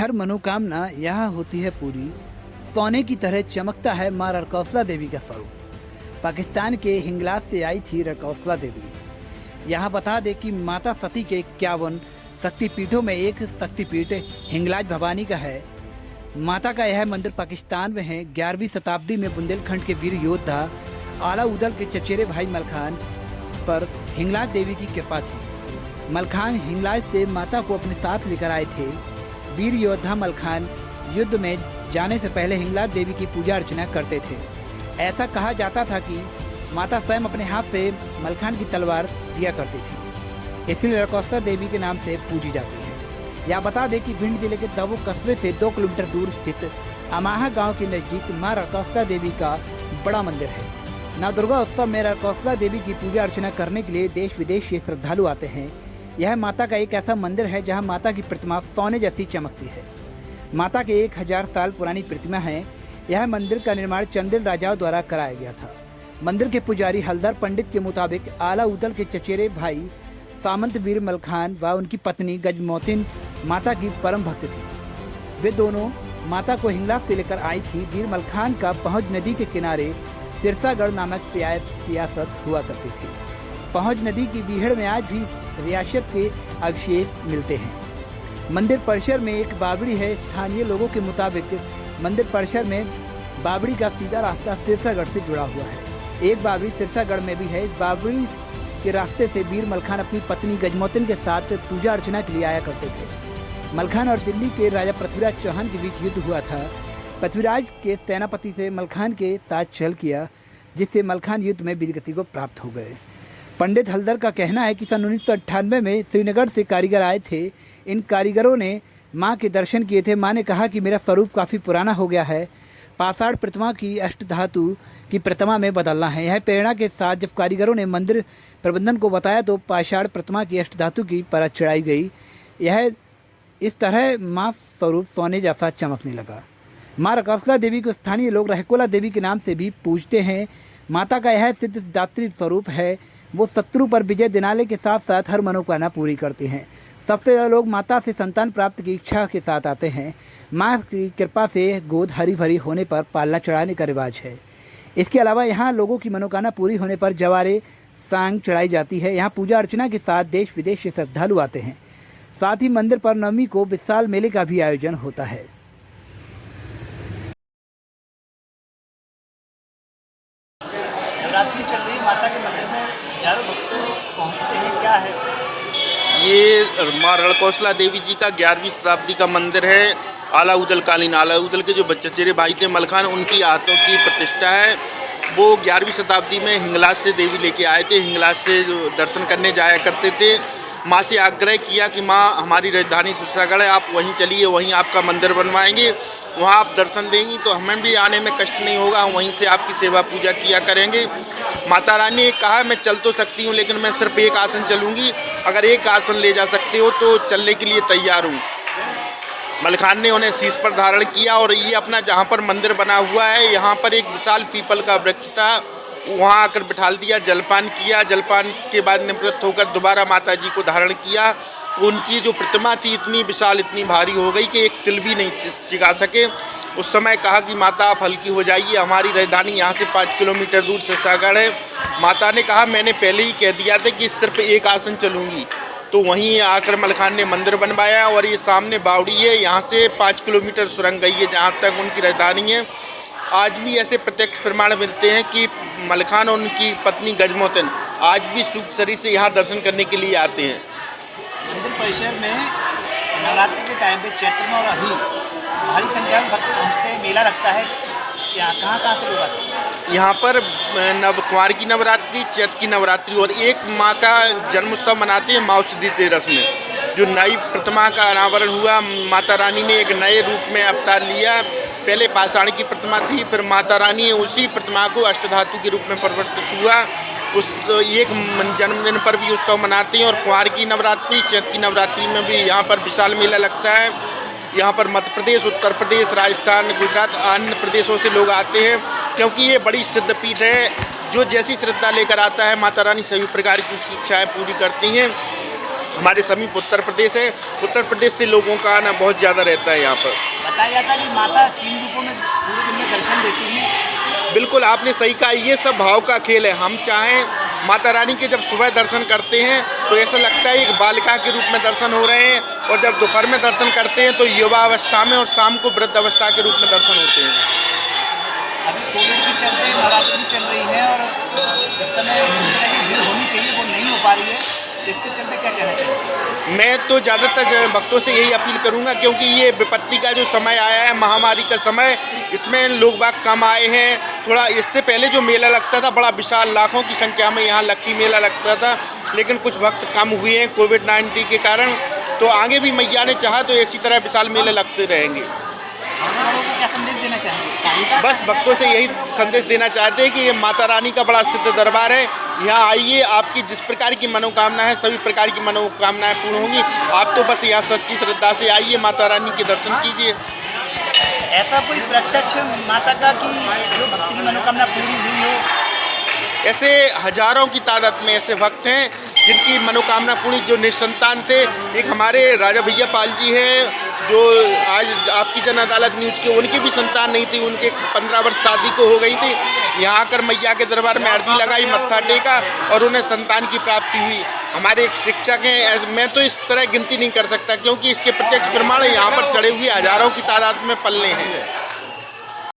हर मनोकामना यहाँ होती है पूरी। सोने की तरह चमकता है माँ रड़कौसला देवी का स्वरूप। पाकिस्तान के हिंगलाज से आई थी रड़कौसला देवी। यहाँ बता दे कि माता सती के 51 शक्तिपीठों में एक शक्तिपीठ हिंगलाज भवानी का है। माता का यह मंदिर पाकिस्तान में है। 11वीं शताब्दी में बुंदेलखंड के वीर योद्धा आला उदल के चचेरे भाई मलखान पर हिंगलाज देवी की कृपा थी। मलखान हिंगलाज से माता को अपने साथ लेकर आए थे। वीर योद्धा मलखान युद्ध में जाने से पहले हिंगलाज देवी की पूजा अर्चना करते थे। ऐसा कहा जाता था कि माता स्वयं अपने हाथ से मलखान की तलवार दिया करती थी, इसलिए रड़कौसला देवी के नाम से पूजी जाती है। यह बता दें कि भिंड जिले के दवो कस्बे से 2 किलोमीटर दूर स्थित अमाहा गांव के नजदीक मां रड़कौसला देवी का बड़ा मंदिर है। नवदुर्गा उत्सव में रड़कौसला देवी की पूजा अर्चना करने के लिए देश विदेश से श्रद्धालु आते हैं। यह माता का एक ऐसा मंदिर है जहां माता की प्रतिमा सोने जैसी चमकती है। माता के 1000 साल पुरानी प्रतिमा है। यह मंदिर का निर्माण चंदेल राजाओं द्वारा कराया गया था। मंदिर के पुजारी हलधर पंडित के मुताबिक आला उदल के चचेरे भाई सामंत वीर मलखान व उनकी पत्नी गजमोतिन माता की परम भक्त थी। वे दोनों माता को हिंगलाज से लेकर आई थी। वीर मलखान का पहुंच नदी के किनारे सिरसागढ़ नामक सियासत हुआ करती थी। पहुंच नदी की बीहड़ में आज भी रियासत के अवशेष मिलते हैं। मंदिर परिसर में एक बावड़ी है। स्थानीय लोगों के मुताबिक मंदिर परिसर में बावड़ी का सीधा रास्ता सिरसागढ़ से जुड़ा हुआ है। एक बावड़ी सिरसागढ़ में भी है। इस बावड़ी के रास्ते से वीर मलखान अपनी पत्नी गजमोतिन के साथ पूजा अर्चना के लिए आया करते थे। मलखान और दिल्ली के राजा पृथ्वीराज चौहान के बीच युद्ध हुआ था। पृथ्वीराज के सेनापति से मलखान के साथ छल किया, जिससे मलखान युद्ध में वीरगति को प्राप्त हो गए। पंडित हलदर का कहना है कि सन 1998 में श्रीनगर से कारीगर आए थे। इन कारीगरों ने मां के दर्शन किए थे। मां ने कहा कि मेरा स्वरूप काफ़ी पुराना हो गया है, पाषाण प्रतिमा की अष्टधातु की प्रतिमा में बदलना है। यह प्रेरणा के साथ जब कारीगरों ने मंदिर प्रबंधन को बताया तो पाषाण प्रतिमा की अष्टधातु की परत चढ़ाई गई। यह इस तरह मां स्वरूप सोने जैसा चमकने लगा। मां रड़कौसला देवी को स्थानीय लोग रहकोला देवी के नाम से भी पूजते हैं। माता का यह सिद्धदात्री स्वरूप है। वो शत्रु पर विजय दिलाने के साथ साथ हर मनोकामना पूरी करती हैं। सबसे ज़्यादा लोग माता से संतान प्राप्त की इच्छा के साथ आते हैं। माँ की कृपा से गोद हरी भरी होने पर पालना चढ़ाने का रिवाज है। इसके अलावा यहाँ लोगों की मनोकामना पूरी होने पर जवारे सांग चढ़ाई जाती है। यहाँ पूजा अर्चना के साथ देश विदेश से श्रद्धालु आते हैं। साथ ही मंदिर पर नवमी को विशाल मेले का भी आयोजन होता है। नवरात्रि चल रही माता के मंदिर में हजारों भक्त पहुंचते हैं, क्या है? ये माँ रड़कौसला देवी जी का 11वीं शताब्दी का मंदिर है। आला उदल कालीन आला उदल के जो चचेरे भाई थे मलखान, उनकी हाथों की प्रतिष्ठा है। वो 11वीं शताब्दी में हिंगलाज से देवी लेके आए थे। हिंगलाज से दर्शन करने जाया करते थे। माँ से आग्रह किया कि माँ हमारी राजधानी सिरसागढ़ है, आप वहीं चलिए, वहीं आपका मंदिर बनवाएंगे, वहाँ आप दर्शन देंगी तो हमें भी आने में कष्ट नहीं होगा, वहीं से आपकी सेवा पूजा किया करेंगे। माता रानी ने कहा मैं चल तो सकती हूँ लेकिन मैं सिर्फ एक आसन चलूँगी, अगर एक आसन ले जा सकते हो तो चलने के लिए तैयार हूँ। मलखान ने उन्हें शीश पर धारण किया और ये अपना जहाँ पर मंदिर बना हुआ है यहाँ पर एक विशाल पीपल का वृक्ष था, वहाँ आकर बिठाल दिया, जलपान किया। जलपान के बाद निवृत्त होकर दोबारा माता जी को धारण किया। उनकी जो प्रतिमा थी इतनी विशाल, इतनी भारी हो गई कि एक तिल भी नहीं चिगा सके। उस समय कहा कि माता आप हल्की हो जाइए, हमारी राजधानी यहाँ से 5 किलोमीटर दूर सिरसागढ़ है। माता ने कहा मैंने पहले ही कह दिया था कि सिर्फ एक आसन चलूँगी। तो वहीं आकर मलखान ने मंदिर बनवाया और ये सामने बावड़ी है, यहाँ से 5 किलोमीटर सुरंग गई है जहाँ तक उनकी राजधानी है। आज भी ऐसे प्रत्यक्ष प्रमाण मिलते हैं कि मलखान और उनकी पत्नी गजमोतिन आज भी सूक्ष्म शरीर से यहाँ दर्शन करने के लिए आते हैं। मंदिर परिसर में नवरात्रि के टाइम पे चैत्र में और अभी भारी संख्या में भक्त पहुँचते हैं, मेला लगता है। यहाँ कहाँ से लोग आते हैं? यहाँ पर कुंवार की नवरात्रि, चैत की नवरात्रि और एक माँ का जन्मोत्सव मनाते हैं माउसदी तेरस में। जो नई प्रतिमा का अनावरण हुआ, माता रानी ने एक नए रूप में अवतार लिया। पहले पाषाण की प्रतिमा थी, फिर माता रानी उसी प्रतिमा को अष्टधातु के रूप में परिवर्तित हुआ। उस एक जन्मदिन पर भी उत्सव मनाते हैं। और कुंवार की नवरात्रि, चैत की नवरात्रि में भी यहाँ पर विशाल मेला लगता है। यहाँ पर मध्य प्रदेश, उत्तर प्रदेश, राजस्थान, गुजरात, अन्य प्रदेशों से लोग आते हैं क्योंकि ये बड़ी सिद्धपीठ है। जो जैसी श्रद्धा लेकर आता है माता रानी सभी प्रकार की उसकी इच्छाएं पूरी करती हैं। हमारे समीप उत्तर प्रदेश है। उत्तर प्रदेश से लोगों का आना बहुत ज़्यादा रहता है यहाँ पर। बताया जाता है कि माता 3 रूपों में पूरे दिन में दर्शन देती हैं। बिल्कुल आपने सही कहा, ये सब भाव का खेल है। हम चाहें माता रानी के जब सुबह दर्शन करते हैं तो ऐसा लगता है एक बालिका के रूप में दर्शन हो रहे हैं, और जब दोपहर में दर्शन करते हैं तो युवा अवस्था में, और शाम को वृद्ध अवस्था के रूप में दर्शन होते हैं। अभी कोविड के चलते नवरात्रि चल रही है और इस समय भीड़ होनी चाहिए वो नहीं हो पा रही है, इसके चलते क्या कहना चाहिए? मैं तो ज़्यादातर भक्तों से यही अपील करूंगा, क्योंकि ये विपत्ति का जो समय आया है, महामारी का समय, इसमें लोग बाग कम आए हैं। थोड़ा इससे पहले जो मेला लगता था बड़ा विशाल, लाखों की संख्या में यहाँ लक्की मेला लगता था, लेकिन कुछ भक्त कम हुए हैं कोविड-19 के कारण। तो आगे भी मैया ने चाहा तो इसी तरह विशाल मेले लगते रहेंगे। को क्या संदेश देना चाहेंगे? बस भक्तों से यही संदेश देना चाहते हैं कि ये माता रानी का बड़ा सिद्ध दरबार है। यहाँ आइए, आपकी जिस प्रकार की मनोकामना है सभी प्रकार की मनोकामनाएं पूर्ण होंगी। आप तो बस यहाँ सच्ची श्रद्धा से आइए, माता रानी के दर्शन कीजिए। ऐसा कोई प्रत्यक्ष माता का कि जो भक्ति की मनोकामना पूरी हुई हो? ऐसे हजारों की तादाद में ऐसे भक्त हैं जिनकी मनोकामना पूरी, जो निसंतान थे। एक हमारे राजा भैया पाल जी हैं जो आज आपकी जन अदालत न्यूज़ के, उनकी भी संतान नहीं थी, उनके 15 वर्ष शादी को हो गई थी। यहाँ आकर मैया के दरबार में अर्जी लगाई, मत्था टेका और उन्हें संतान की प्राप्ति हुई। हमारे एक शिक्षक हैं, मैं तो इस तरह गिनती नहीं कर सकता, क्योंकि इसके प्रत्यक्ष प्रमाण यहाँ पर चढ़े हुए हजारों की तादाद में पल्ले हैं।